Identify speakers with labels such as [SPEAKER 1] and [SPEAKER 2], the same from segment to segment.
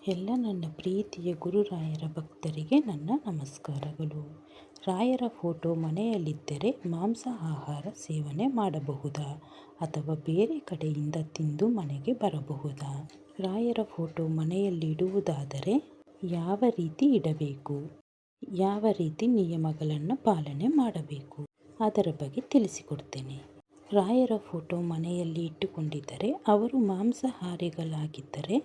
[SPEAKER 1] ಎಲ್ಲ ನನ್ನ ಪ್ರೀತಿಯ ಗುರುರಾಯರ ಭಕ್ತರಿಗೆ ನನ್ನ ನಮಸ್ಕಾರಗಳು. ರಾಯರ ಫೋಟೋ ಮನೆಯಲ್ಲಿದ್ದರೆ ಮಾಂಸ ಆಹಾರ ಸೇವನೆ ಮಾಡಬಹುದಾ ಅಥವಾ ಬೇರೆ ಕಡೆಯಿಂದ ತಿಂದು ಮನೆಗೆ ಬರಬಹುದಾ? ರಾಯರ ಫೋಟೋ ಮನೆಯಲ್ಲಿ ಇಡುವುದಾದರೆ ಯಾವ ರೀತಿ ಇಡಬೇಕು, ಯಾವ ರೀತಿ ನಿಯಮಗಳನ್ನು ಪಾಲನೆ ಮಾಡಬೇಕು, ಅದರ ಬಗ್ಗೆ ತಿಳಿಸಿಕೊಡ್ತೇನೆ. ರಾಯರ ಫೋಟೋ ಮನೆಯಲ್ಲಿ ಇಟ್ಟುಕೊಂಡಿದ್ದರೆ ಅವರು ಮಾಂಸಾಹಾರಿಗಳಾಗಿದ್ದರೆ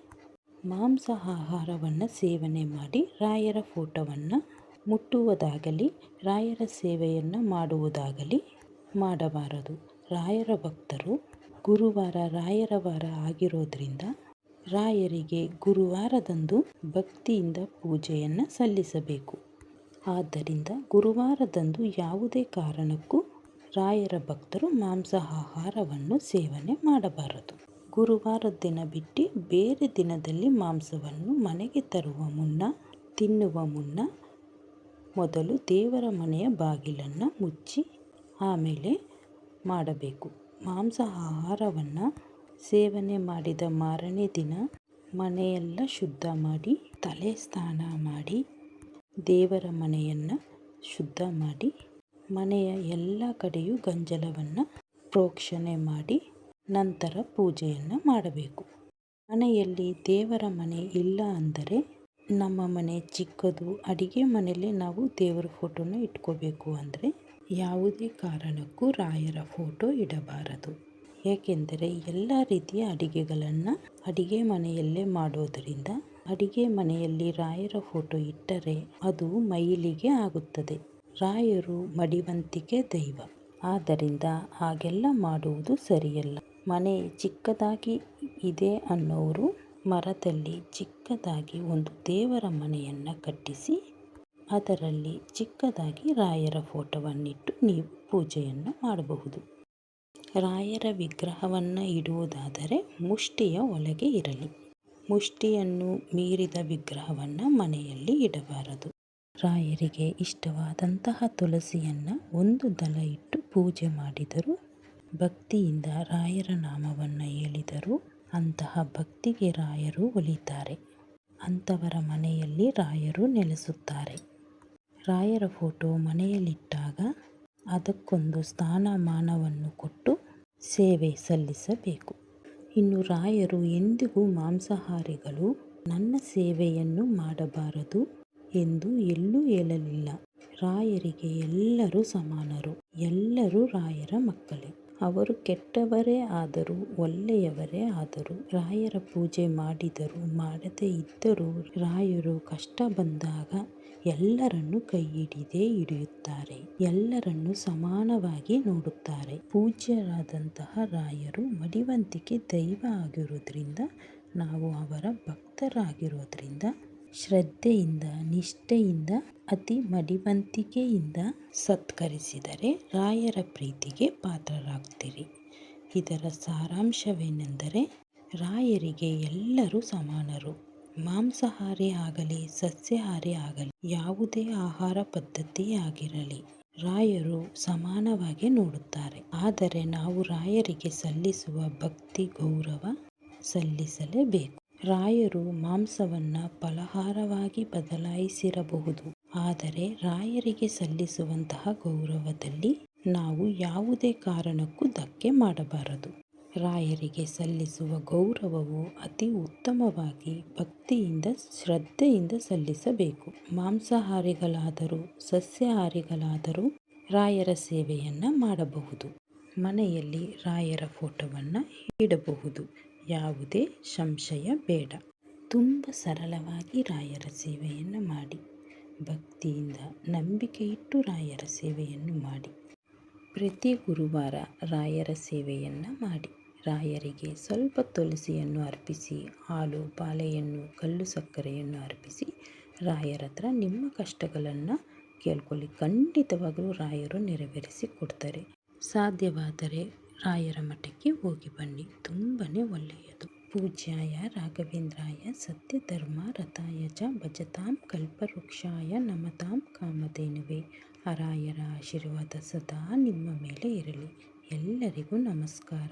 [SPEAKER 1] ಮಾಂಸ ಆಹಾರವನ್ನು ಸೇವನೆ ಮಾಡಿ ರಾಯರ ಫೋಟೋವನ್ನು ಮುಟ್ಟುವುದಾಗಲಿ ರಾಯರ ಸೇವೆಯನ್ನು ಮಾಡುವುದಾಗಲಿ ಮಾಡಬಾರದು. ರಾಯರ ಭಕ್ತರು ಗುರುವಾರ ರಾಯರ ವಾರ ಆಗಿರೋದ್ರಿಂದ ರಾಯರಿಗೆ ಗುರುವಾರದಂದು ಭಕ್ತಿಯಿಂದ ಪೂಜೆಯನ್ನು ಸಲ್ಲಿಸಬೇಕು. ಆದ್ದರಿಂದ ಗುರುವಾರದಂದು ಯಾವುದೇ ಕಾರಣಕ್ಕೂ ರಾಯರ ಭಕ್ತರು ಮಾಂಸ ಆಹಾರವನ್ನು ಸೇವನೆ ಮಾಡಬಾರದು. ಗುರುವಾರದ ದಿನ ಬಿಟ್ಟು ಬೇರೆ ದಿನದಲ್ಲಿ ಮಾಂಸವನ್ನು ಮನೆಗೆ ತರುವ ಮುನ್ನ, ತಿನ್ನುವ ಮುನ್ನ ಮೊದಲು ದೇವರ ಮನೆಯ ಬಾಗಿಲನ್ನು ಮುಚ್ಚಿ ಆಮೇಲೆ ಮಾಡಬೇಕು. ಮಾಂಸ ಆಹಾರವನ್ನು ಸೇವನೆ ಮಾಡಿದ ಮಾರನೇ ದಿನ ಮನೆಯೆಲ್ಲ ಶುದ್ಧ ಮಾಡಿ, ತಲೆ ಸ್ನಾನ ಮಾಡಿ, ದೇವರ ಮನೆಯನ್ನು ಶುದ್ಧ ಮಾಡಿ, ಮನೆಯ ಎಲ್ಲ ಕಡೆಯೂ ಗಂಜಲವನ್ನು ಪ್ರೋಕ್ಷಣೆ ಮಾಡಿ ನಂತರ ಪೂಜೆಯನ್ನು ಮಾಡಬೇಕು. ಮನೆಯಲ್ಲಿ ದೇವರ ಮನೆ ಇಲ್ಲ ಅಂದರೆ ನಮ್ಮ ಮನೆ ಚಿಕ್ಕದು, ಅಡಿಗೆ ಮನೆಯಲ್ಲೇ ನಾವು ದೇವರ ಫೋಟೋನ ಇಟ್ಕೋಬೇಕು ಅಂದರೆ ಯಾವುದೇ ಕಾರಣಕ್ಕೂ ರಾಯರ ಫೋಟೋ ಇಡಬಾರದು. ಏಕೆಂದರೆ ಎಲ್ಲ ರೀತಿಯ ಅಡಿಗೆಗಳನ್ನು ಅಡಿಗೆ ಮನೆಯಲ್ಲೇ ಮಾಡೋದರಿಂದ ಅಡಿಗೆ ಮನೆಯಲ್ಲಿ ರಾಯರ ಫೋಟೋ ಇಟ್ಟರೆ ಅದು ಮೈಲಿಗೆ ಆಗುತ್ತದೆ. ರಾಯರು ಮಡಿವಂತಿಕೆ ದೈವ, ಆದ್ದರಿಂದ ಹಾಗೆಲ್ಲ ಮಾಡುವುದು ಸರಿಯಲ್ಲ. ಮನೆ ಚಿಕ್ಕದಾಗಿ ಇದೆ ಅನ್ನೋರು ಮರದಲ್ಲಿ ಚಿಕ್ಕದಾಗಿ ಒಂದು ದೇವರ ಮನೆಯನ್ನು ಕಟ್ಟಿಸಿ ಅದರಲ್ಲಿ ಚಿಕ್ಕದಾಗಿ ರಾಯರ ಫೋಟೋವನ್ನಿಟ್ಟು ನೀವು ಪೂಜೆಯನ್ನು ಮಾಡಬಹುದು. ರಾಯರ ವಿಗ್ರಹವನ್ನು ಇಡುವುದಾದರೆ ಮುಷ್ಟಿಯ ಒಳಗೆ ಇರಲಿ. ಮುಷ್ಟಿಯನ್ನು ಮೀರಿದ ವಿಗ್ರಹವನ್ನು ಮನೆಯಲ್ಲಿ ಇಡಬಾರದು. ರಾಯರಿಗೆ ಇಷ್ಟವಾದಂತಹ ತುಳಸಿಯನ್ನು ಒಂದು ದಳ ಇಟ್ಟು ಪೂಜೆ ಮಾಡಿದರೂ, ಭಕ್ತಿಯಿಂದ ರಾಯರ ನಾಮವನ್ನು ಹೇಳಿದರೂ ಅಂತಹ ಭಕ್ತಿಗೆ ರಾಯರು ಒಲಿತಾರೆ. ಅಂಥವರ ಮನೆಯಲ್ಲಿ ರಾಯರು ನೆಲೆಸುತ್ತಾರೆ. ರಾಯರ ಫೋಟೋ ಮನೆಯಲ್ಲಿಟ್ಟಾಗ ಅದಕ್ಕೊಂದು ಸ್ಥಾನಮಾನವನ್ನು ಕೊಟ್ಟು ಸೇವೆ ಸಲ್ಲಿಸಬೇಕು. ಇನ್ನು ರಾಯರು ಎಂದಿಗೂ ಮಾಂಸಾಹಾರಿಗಳು ನನ್ನ ಸೇವೆಯನ್ನು ಮಾಡಬಾರದು ಎಂದು ಎಲ್ಲೂ ಹೇಳಲಿಲ್ಲ. ರಾಯರಿಗೆ ಎಲ್ಲರೂ ಸಮಾನರು, ಎಲ್ಲರೂ ರಾಯರ ಮಕ್ಕಳೇ. ಅವರು ಕೆಟ್ಟವರೇ ಆದರೂ ಒಳ್ಳೆಯವರೇ ಆದರೂ ರಾಯರ ಪೂಜೆ ಮಾಡಿದರೂ ಮಾಡದೇ ಇದ್ದರೂ ರಾಯರು ಕಷ್ಟ ಬಂದಾಗ ಎಲ್ಲರನ್ನು ಕೈ ಹಿಡಿದೇ ಹಿಡಿಯುತ್ತಾರೆ. ಎಲ್ಲರನ್ನು ಸಮಾನವಾಗಿ ನೋಡುತ್ತಾರೆ. ಪೂಜ್ಯರಾದಂತಹ ರಾಯರು ಮಡಿವಂತಿಕೆ ದೈವ ಆಗಿರೋದ್ರಿಂದ ನಾವು ಅವರ ಭಕ್ತರಾಗಿರೋದ್ರಿಂದ ಶ್ರದ್ಧೆಯಿಂದ, ನಿಷ್ಠೆಯಿಂದ, ಅತಿ ಮಡಿವಂತಿಕೆಯಿಂದ ಸತ್ಕರಿಸಿದರೆ ರಾಯರ ಪ್ರೀತಿಗೆ ಪಾತ್ರರಾಗ್ತೀರಿ. ಇದರ ಸಾರಾಂಶವೇನೆಂದರೆ ರಾಯರಿಗೆ ಎಲ್ಲರೂ ಸಮಾನರು. ಮಾಂಸಾಹಾರಿ ಆಗಲಿ ಸಸ್ಯಾಹಾರಿ ಆಗಲಿ ಯಾವುದೇ ಆಹಾರ ಪದ್ಧತಿ ಆಗಿರಲಿ ರಾಯರು ಸಮಾನವಾಗಿ ನೋಡುತ್ತಾರೆ. ಆದರೆ ನಾವು ರಾಯರಿಗೆ ಸಲ್ಲಿಸುವ ಭಕ್ತಿ ಗೌರವ ಸಲ್ಲಿಸಲೇಬೇಕು. ರಾಯರು ಮಾಂಸವನ್ನು ಫಲಾಹಾರವಾಗಿ ಬದಲಾಯಿಸಿರಬಹುದು, ಆದರೆ ರಾಯರಿಗೆ ಸಲ್ಲಿಸುವಂತಹ ಗೌರವದಲ್ಲಿ ನಾವು ಯಾವುದೇ ಕಾರಣಕ್ಕೂ ಧಕ್ಕೆ ಮಾಡಬಾರದು. ರಾಯರಿಗೆ ಸಲ್ಲಿಸುವ ಗೌರವವು ಅತಿ ಉತ್ತಮವಾಗಿ ಭಕ್ತಿಯಿಂದ, ಶ್ರದ್ಧೆಯಿಂದ ಸಲ್ಲಿಸಬೇಕು. ಮಾಂಸಾಹಾರಿಗಳಾದರೂ ಸಸ್ಯಾಹಾರಿಗಳಾದರೂ ರಾಯರ ಸೇವೆಯನ್ನು ಮಾಡಬಹುದು. ಮನೆಯಲ್ಲಿ ರಾಯರ ಫೋಟೋವನ್ನು ಇಡಬಹುದು. ಯಾವುದೇ ಸಂಶಯ ಬೇಡ. ತುಂಬ ಸರಳವಾಗಿ ರಾಯರ ಸೇವೆಯನ್ನು ಮಾಡಿ, ಭಕ್ತಿಯಿಂದ ನಂಬಿಕೆ ಇಟ್ಟು ರಾಯರ ಸೇವೆಯನ್ನು ಮಾಡಿ. ಪ್ರತಿ ಗುರುವಾರ ರಾಯರ ಸೇವೆಯನ್ನು ಮಾಡಿ. ರಾಯರಿಗೆ ಸ್ವಲ್ಪ ತುಳಸಿಯನ್ನು ಅರ್ಪಿಸಿ, ಹಾಲು, ಬಾಳೆಹಣ್ಣು, ಕಲ್ಲು ಸಕ್ಕರೆಯನ್ನು ಅರ್ಪಿಸಿ ರಾಯರ ಹತ್ರ ನಿಮ್ಮ ಕಷ್ಟಗಳನ್ನು ಕೇಳ್ಕೊಳ್ಳಿ. ಖಂಡಿತವಾಗಲೂ ರಾಯರು ನೆರವೇರಿಸಿ ಕೊಡ್ತಾರೆ. ಸಾಧ್ಯವಾದರೆ ರಾಯರ ಮಠಕ್ಕೆ ಹೋಗಿ ಬನ್ನಿ, ತುಂಬಾ ಒಳ್ಳೆಯದು. ಪೂಜ್ಯಾಯ ರಾಘವೇಂದ್ರಾಯ ಸತ್ಯಧರ್ಮ ರಥಾಯ ಚ ಭಜತಾಂ ಕಲ್ಪವೃಕ್ಷಾಯ ನಮತಾಂ ಕಾಮಧೇನವೇ. ಆ ರಾಯರ ಆಶೀರ್ವಾದ ಸದಾ ನಿಮ್ಮ ಮೇಲೆ ಇರಲಿ. ಎಲ್ಲರಿಗೂ ನಮಸ್ಕಾರ.